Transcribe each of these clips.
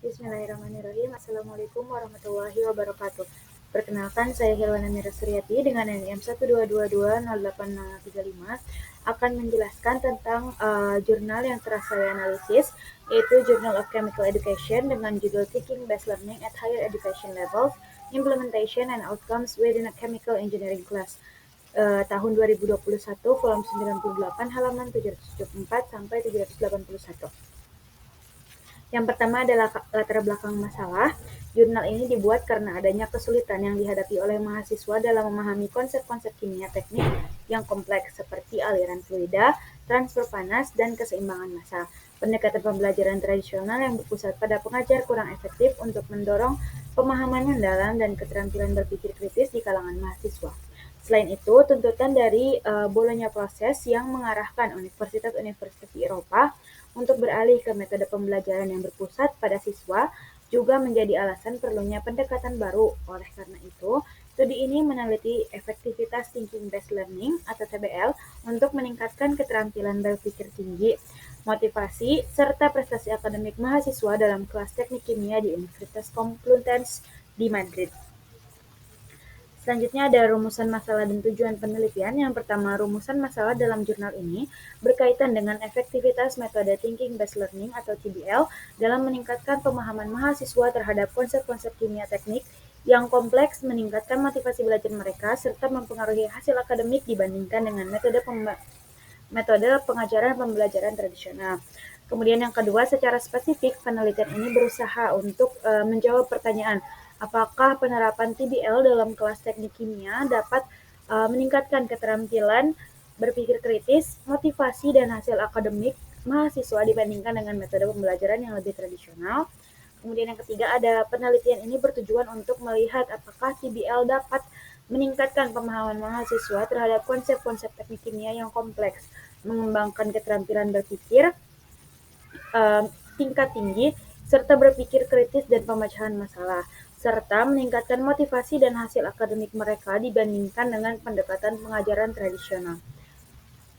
Bismillahirrahmanirrahim. Assalamualaikum warahmatullahi wabarakatuh. Perkenalkan, saya Hilwana Mira Suryati dengan NIM 122208035 akan menjelaskan tentang jurnal yang telah saya analisis, yaitu Journal of Chemical Education dengan judul Thinking Based Learning at Higher Education Levels, Implementation and Outcomes Within a Chemical Engineering Class. Tahun 2021, kolom 98, halaman 774 sampai 781. Yang pertama adalah latar belakang masalah. Jurnal ini dibuat karena adanya kesulitan yang dihadapi oleh mahasiswa dalam memahami konsep-konsep kimia teknik yang kompleks seperti aliran fluida, transfer panas, dan keseimbangan massa. Pendekatan pembelajaran tradisional yang berpusat pada pengajar kurang efektif untuk mendorong pemahaman mendalam dan keterampilan berpikir kritis di kalangan mahasiswa. Selain itu, tuntutan dari Bologna Process yang mengarahkan universitas-universitas di Eropa untuk beralih ke metode pembelajaran yang berpusat pada siswa juga menjadi alasan perlunya pendekatan baru. Oleh karena itu, studi ini meneliti efektivitas Thinking Based Learning atau TBL untuk meningkatkan keterampilan berpikir tinggi, motivasi, serta prestasi akademik mahasiswa dalam kelas teknik kimia di Universitas Complutense di Madrid. Selanjutnya ada rumusan masalah dan tujuan penelitian. Yang pertama, rumusan masalah dalam jurnal ini berkaitan dengan efektivitas metode Thinking Based Learning atau TBL dalam meningkatkan pemahaman mahasiswa terhadap konsep-konsep kimia teknik yang kompleks, meningkatkan motivasi belajar mereka, serta mempengaruhi hasil akademik dibandingkan dengan metode pengajaran pembelajaran tradisional. Kemudian yang kedua, secara spesifik, penelitian ini berusaha untuk menjawab pertanyaan, apakah penerapan TBL dalam kelas teknik kimia dapat meningkatkan keterampilan berpikir kritis, motivasi, dan hasil akademik mahasiswa dibandingkan dengan metode pembelajaran yang lebih tradisional. Kemudian yang ketiga, ada penelitian ini bertujuan untuk melihat apakah TBL dapat meningkatkan pemahaman mahasiswa terhadap konsep-konsep teknik kimia yang kompleks, mengembangkan keterampilan berpikir tingkat tinggi, serta berpikir kritis dan pemecahan masalah, serta meningkatkan motivasi dan hasil akademik mereka dibandingkan dengan pendekatan pengajaran tradisional.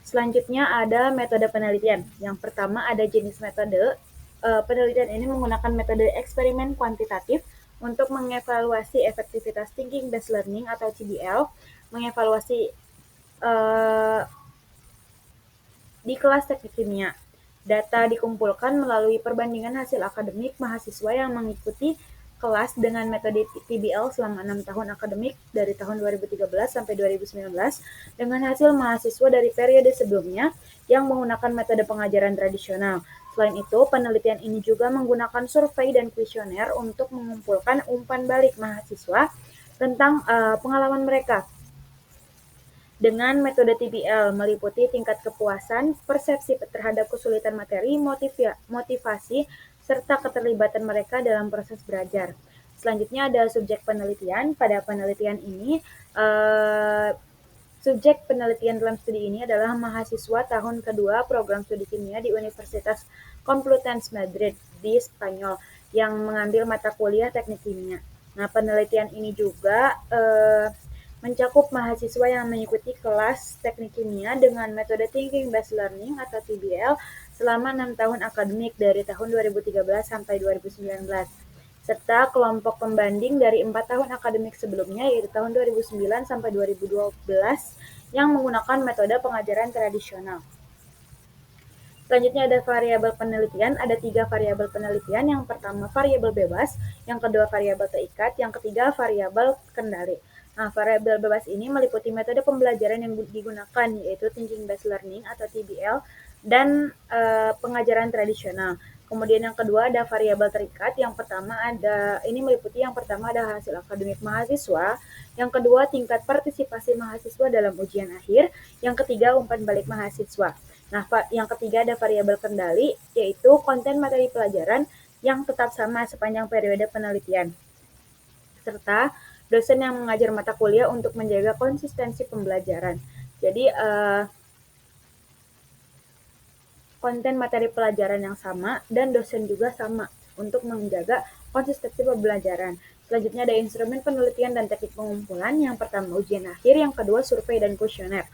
Selanjutnya ada metode penelitian. Yang pertama ada jenis metode. Penelitian ini menggunakan metode eksperimen kuantitatif untuk mengevaluasi efektivitas Thinking Based Learning atau TBL, mengevaluasi di kelas teknik kimia. Data dikumpulkan melalui perbandingan hasil akademik mahasiswa yang mengikuti kelas dengan metode TBL selama 6 tahun akademik dari tahun 2013 sampai 2019 dengan hasil mahasiswa dari periode sebelumnya yang menggunakan metode pengajaran tradisional. Selain itu, penelitian ini juga menggunakan survei dan kuesioner untuk mengumpulkan umpan balik mahasiswa tentang pengalaman mereka. Dengan metode TBL meliputi tingkat kepuasan, persepsi terhadap kesulitan materi, motivasi, serta keterlibatan mereka dalam proses belajar. Selanjutnya ada subjek penelitian. Pada penelitian ini, subjek penelitian dalam studi ini adalah mahasiswa tahun kedua program studi kimia di Universitas Complutense Madrid di Spanyol yang mengambil mata kuliah teknik kimia. Nah, penelitian ini juga mencakup mahasiswa yang mengikuti kelas teknik kimia dengan metode Thinking Based Learning atau TBL selama 6 tahun akademik dari tahun 2013 sampai 2019, serta kelompok pembanding dari 4 tahun akademik sebelumnya yaitu tahun 2009 sampai 2012 yang menggunakan metode pengajaran tradisional. Selanjutnya ada variabel penelitian. Ada 3 variabel penelitian. Yang pertama variabel bebas, yang kedua variabel terikat, yang ketiga variabel kendali. Nah, variabel bebas ini meliputi metode pembelajaran yang digunakan yaitu Thinking Based Learning atau TBL dan pengajaran tradisional. Kemudian yang kedua ada variabel terikat. Yang pertama ada hasil akademik mahasiswa, yang kedua tingkat partisipasi mahasiswa dalam ujian akhir, yang ketiga umpan balik mahasiswa. Nah, yang ketiga ada variabel kendali, yaitu konten materi pelajaran yang tetap sama sepanjang periode penelitian, serta dosen yang mengajar mata kuliah untuk menjaga konsistensi pembelajaran. Jadi, konten materi pelajaran yang sama dan dosen juga sama untuk menjaga konsistensi pembelajaran. Selanjutnya ada instrumen penelitian dan teknik pengumpulan. Yang pertama ujian akhir, yang kedua survei dan kuesioner.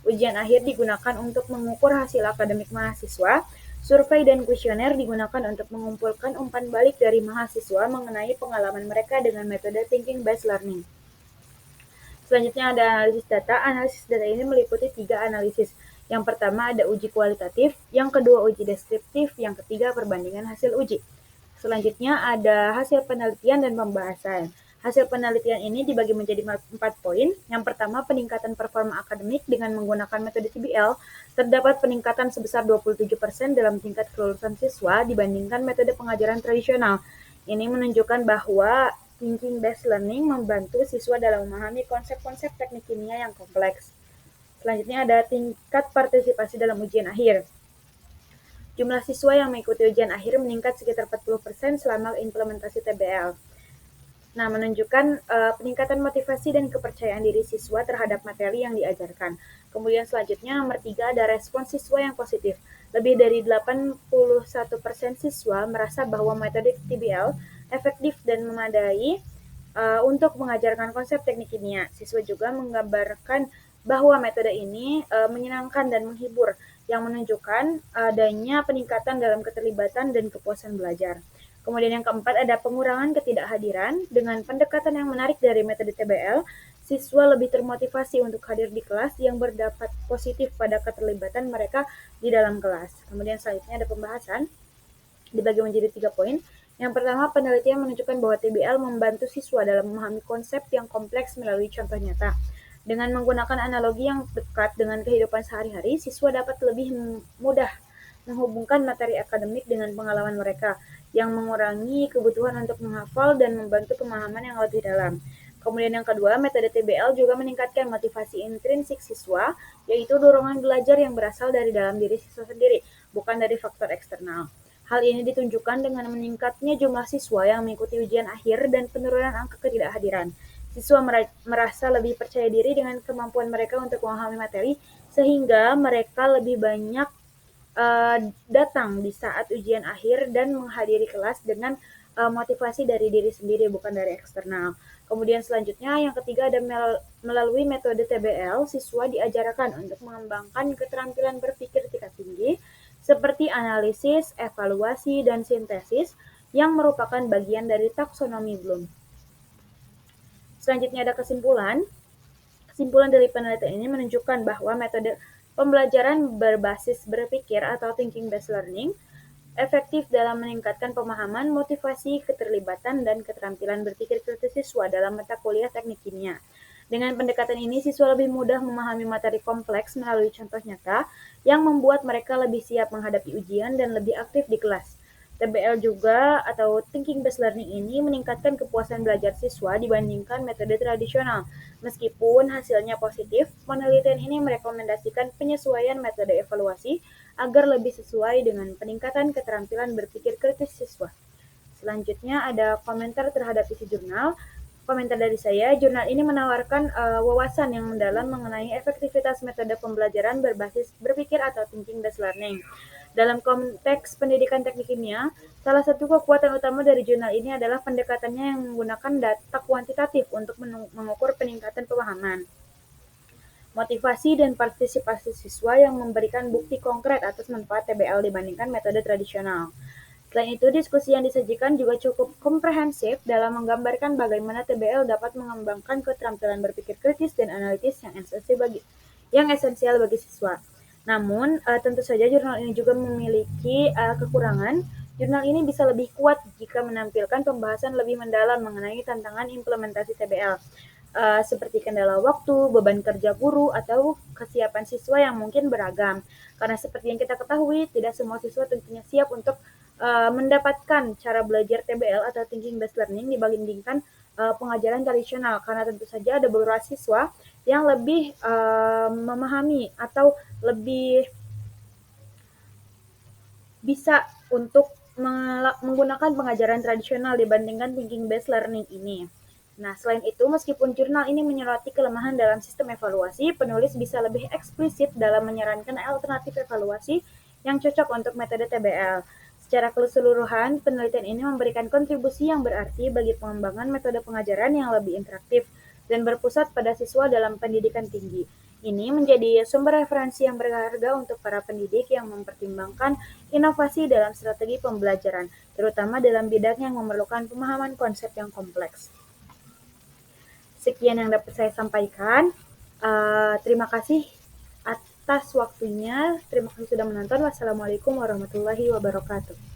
Ujian akhir digunakan untuk mengukur hasil akademik mahasiswa, Survei dan kuesioner digunakan untuk mengumpulkan umpan balik dari mahasiswa mengenai pengalaman mereka dengan metode thinking based learning. Selanjutnya ada analisis data. Analisis data ini meliputi 3 analisis. Yang pertama ada uji kualitatif, yang kedua uji deskriptif, yang ketiga perbandingan hasil uji. Selanjutnya ada hasil penelitian dan pembahasan. Hasil penelitian ini dibagi menjadi 4 poin. Yang pertama, peningkatan performa akademik dengan menggunakan metode CBL. Terdapat peningkatan sebesar 27% dalam tingkat kelulusan siswa dibandingkan metode pengajaran tradisional. Ini menunjukkan bahwa thinking based learning membantu siswa dalam memahami konsep-konsep teknik kimia yang kompleks. Selanjutnya ada tingkat partisipasi dalam ujian akhir. Jumlah siswa yang mengikuti ujian akhir meningkat sekitar 40% selama implementasi TBL. Nah, menunjukkan peningkatan motivasi dan kepercayaan diri siswa terhadap materi yang diajarkan. Kemudian selanjutnya nomor 3 ada respons siswa yang positif. Lebih dari 81% siswa merasa bahwa metode TBL efektif dan memadai untuk mengajarkan konsep teknik kimia. Siswa juga menggambarkan bahwa metode ini menyenangkan dan menghibur, yang menunjukkan adanya peningkatan dalam keterlibatan dan kepuasan belajar. Kemudian yang keempat ada pengurangan ketidakhadiran. Dengan pendekatan yang menarik dari metode TBL, siswa lebih termotivasi untuk hadir di kelas yang berdampak positif pada keterlibatan mereka di dalam kelas. Kemudian selanjutnya ada pembahasan, dibagi menjadi 3 poin. Yang pertama, penelitian menunjukkan bahwa TBL membantu siswa dalam memahami konsep yang kompleks melalui contoh nyata. Dengan menggunakan analogi yang dekat dengan kehidupan sehari-hari, siswa dapat lebih mudah menghubungkan materi akademik dengan pengalaman mereka, yang mengurangi kebutuhan untuk menghafal dan membantu pemahaman yang lebih dalam. Kemudian yang kedua, metode TBL juga meningkatkan motivasi intrinsik siswa, yaitu dorongan belajar yang berasal dari dalam diri siswa sendiri, bukan dari faktor eksternal. Hal ini ditunjukkan dengan meningkatnya jumlah siswa yang mengikuti ujian akhir dan penurunan angka ketidakhadiran. Siswa merasa lebih percaya diri dengan kemampuan mereka untuk memahami materi, sehingga mereka lebih banyak datang di saat ujian akhir dan menghadiri kelas dengan motivasi dari diri sendiri, bukan dari eksternal. Kemudian selanjutnya yang ketiga ada melalui metode TBL, siswa diajarkan untuk mengembangkan keterampilan berpikir tingkat tinggi seperti analisis, evaluasi, dan sintesis yang merupakan bagian dari taksonomi Bloom. Selanjutnya ada kesimpulan. Kesimpulan dari penelitian ini menunjukkan bahwa metode pembelajaran berbasis berpikir atau thinking based learning efektif dalam meningkatkan pemahaman, motivasi, keterlibatan, dan keterampilan berpikir kritis siswa dalam mata kuliah teknik kimia. Dengan pendekatan ini, siswa lebih mudah memahami materi kompleks melalui contoh nyata yang membuat mereka lebih siap menghadapi ujian dan lebih aktif di kelas. TBL juga atau Thinking Based Learning ini meningkatkan kepuasan belajar siswa dibandingkan metode tradisional. Meskipun hasilnya positif, penelitian ini merekomendasikan penyesuaian metode evaluasi agar lebih sesuai dengan peningkatan keterampilan berpikir kritis siswa. Selanjutnya ada komentar terhadap isi jurnal. Komentar dari saya, jurnal ini menawarkan wawasan yang mendalam mengenai efektivitas metode pembelajaran berbasis berpikir atau thinking based learning. Dalam konteks pendidikan teknik kimia, salah satu kekuatan utama dari jurnal ini adalah pendekatannya yang menggunakan data kuantitatif untuk mengukur peningkatan pemahaman, motivasi, dan partisipasi siswa yang memberikan bukti konkret atas manfaat TBL dibandingkan metode tradisional. Selain itu, diskusi yang disajikan juga cukup komprehensif dalam menggambarkan bagaimana TBL dapat mengembangkan keterampilan berpikir kritis dan analitis yang esensial bagi siswa. Namun, tentu saja jurnal ini juga memiliki kekurangan. Jurnal ini bisa lebih kuat jika menampilkan pembahasan lebih mendalam mengenai tantangan implementasi TBL, seperti kendala waktu, beban kerja guru, atau kesiapan siswa yang mungkin beragam. Karena seperti yang kita ketahui, tidak semua siswa tentunya siap untuk mendapatkan cara belajar TBL atau Thinking Based Learning dibandingkan pengajaran tradisional, karena tentu saja ada beberapa siswa yang lebih memahami atau lebih bisa untuk menggunakan pengajaran tradisional dibandingkan thinking based learning ini. Nah, selain itu, meskipun jurnal ini menyoroti kelemahan dalam sistem evaluasi, penulis bisa lebih eksplisit dalam menyarankan alternatif evaluasi yang cocok untuk metode TBL. Secara keseluruhan, penelitian ini memberikan kontribusi yang berarti bagi pengembangan metode pengajaran yang lebih interaktif dan berpusat pada siswa dalam pendidikan tinggi. Ini menjadi sumber referensi yang berharga untuk para pendidik yang mempertimbangkan inovasi dalam strategi pembelajaran, terutama dalam bidang yang memerlukan pemahaman konsep yang kompleks. Sekian yang dapat saya sampaikan. Terima kasih atas waktunya. Terima kasih sudah menonton. Wassalamualaikum warahmatullahi wabarakatuh.